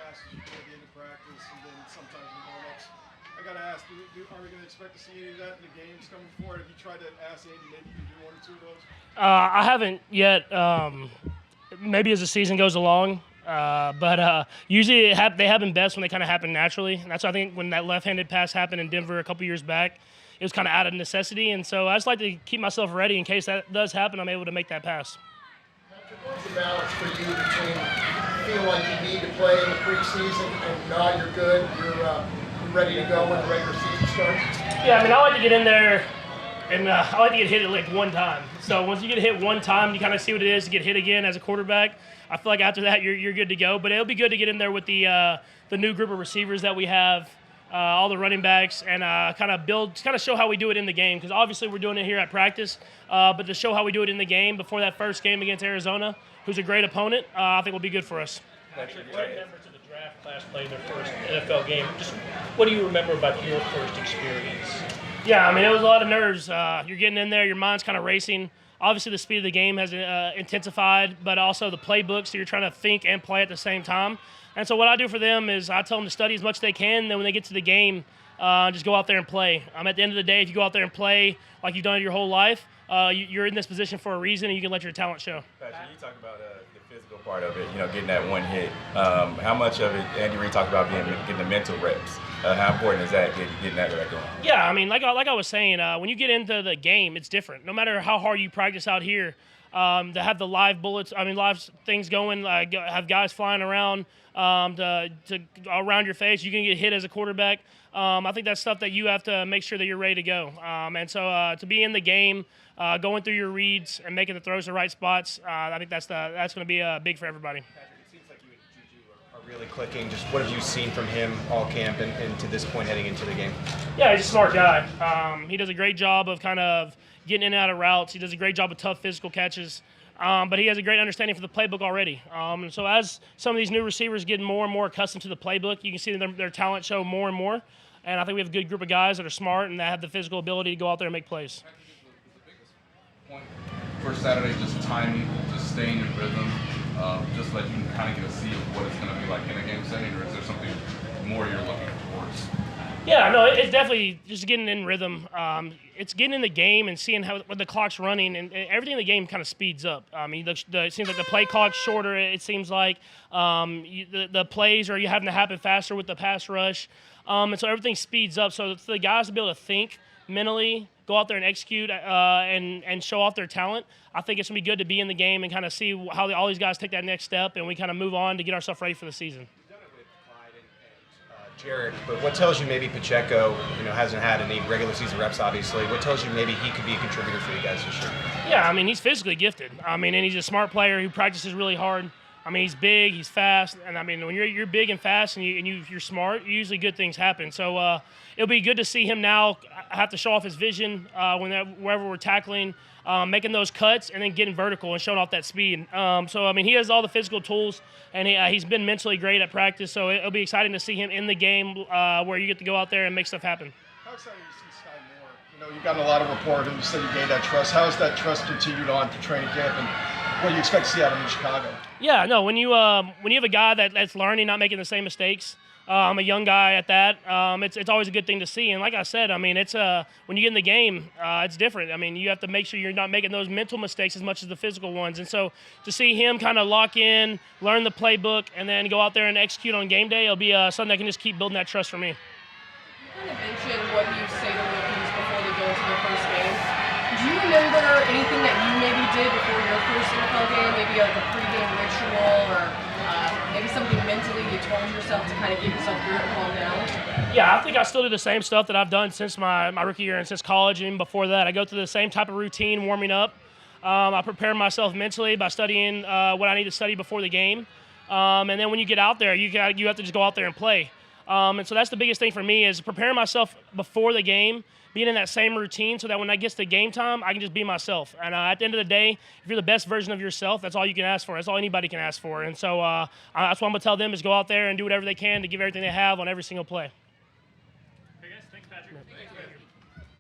passes you do at the end of practice and then sometimes in warm-ups. I got to ask, are we going to expect to see any of that in the games coming forward? Have you tried to ask Andy maybe you can do one or two of those? I haven't yet. Maybe as the season goes along. But usually they happen best when they kind of happen naturally. And that's, I think, when that left-handed pass happened in Denver a couple years back, it was kind of out of necessity. And so I just like to keep myself ready in case that does happen, I'm able to make that pass. Patrick, what's the balance for you between feeling like you need to play in the preseason and no, you're good, you're ready to go when the regular season starts? Yeah, I mean, I like to get in there and I like to get hit at like one time. So once you get hit one time, you kind of see what it is to get hit again as a quarterback. I feel like after that, you're good to go. But it'll be good to get in there with the new group of receivers that we have, all the running backs, and kind of show how we do it in the game. Because obviously we're doing it here at practice, but to show how we do it in the game before that first game against Arizona, who's a great opponent, I think will be good for us. Patrick, what members of the draft class played their first NFL game? Just what do you remember about your first experience? Yeah, I mean, it was a lot of nerves. You're getting in there, your mind's kind of racing. Obviously, the speed of the game has intensified, but also the playbook, so you're trying to think and play at the same time. And so what I do for them is I tell them to study as much as they can, then when they get to the game, just go out there and play. At the end of the day, if you go out there and play like you've done it your whole life, you're in this position for a reason, and you can let your talent show. Patrick, you talk about the physical part of it, getting that one hit. How much of it, Andy Reid talked about getting the mental reps. How important is that, getting that going? Yeah, I mean, like I was saying, when you get into the game, it's different. No matter how hard you practice out here, to have the live bullets, live things going, have guys flying around to around your face, you can get hit as a quarterback. I think that's stuff that you have to make sure that you're ready to go. And so to be in the game, going through your reads and making the throws to the right spots, I think that's going to be big for everybody. Really clicking. Just what have you seen from him all camp and to this point heading into the game? Yeah, he's a smart guy. He does a great job of kind of getting in and out of routes. He does a great job of tough physical catches. But he has a great understanding for the playbook already. And so as some of these new receivers get more and more accustomed to the playbook, you can see their talent show more and more. And I think we have a good group of guys that are smart and that have the physical ability to go out there and make plays. The biggest point for Saturday, just timing, just staying in rhythm. Just let you kind of get a see of what it's going to be like in a game setting, or is there something more you're looking towards? Yeah, no, it's definitely just getting in rhythm. It's getting in the game and seeing when the clock's running, and everything in the game kind of speeds up. I mean, it seems like the play clock's shorter. It seems like the plays are having to happen faster with the pass rush, and so everything speeds up. So for the guys to be able to think mentally, go out there and execute and show off their talent, I think it's going to be good to be in the game and kind of see how all these guys take that next step, and we kind of move on to get ourselves ready for the season. You've done it with Clyde and Jared, but what tells you maybe Pacheco, hasn't had any regular season reps, obviously. What tells you maybe he could be a contributor for you guys this year? Yeah, I mean, he's physically gifted. I mean, and he's a smart player who practices really hard. I mean, he's big, he's fast, and I mean, when you're big and fast and you're smart, usually good things happen. So it'll be good to see him now have to show off his vision wherever we're tackling, making those cuts, and then getting vertical and showing off that speed. So I mean, he has all the physical tools, and he's been mentally great at practice. So it'll be exciting to see him in the game where you get to go out there and make stuff happen. How excited do you see Sky Moore? You've gotten a lot of rapport, and you said you gained that trust. How has that trust continued on to training camp, and what do you expect to see out of him in Chicago? Yeah, no, when you have a guy that's learning, not making the same mistakes, I'm a young guy at that. It's always a good thing to see. And like I said, I mean, it's when you get in the game, it's different. I mean, you have to make sure you're not making those mental mistakes as much as the physical ones. And so to see him kind of lock in, learn the playbook, and then go out there and execute on game day, it'll be something that can just keep building that trust for me. You kind of mentioned what you say to rookies before they go into their first game. Do you remember anything that you maybe did before your first NFL game, maybe like a pregame ritual or maybe something mentally you told yourself to kind of get yourself through it and calm down? Yeah, I think I still do the same stuff that I've done since my rookie year and since college, and before that. I go through the same type of routine warming up. I prepare myself mentally by studying what I need to study before the game. And then when you get out there, you have to just go out there and play. And so that's the biggest thing for me is preparing myself before the game, being in that same routine so that when I get to game time, I can just be myself. And at the end of the day, if you're the best version of yourself, that's all you can ask for. That's all anybody can ask for. And so that's what I'm going to tell them is go out there and do whatever they can to give everything they have on every single play.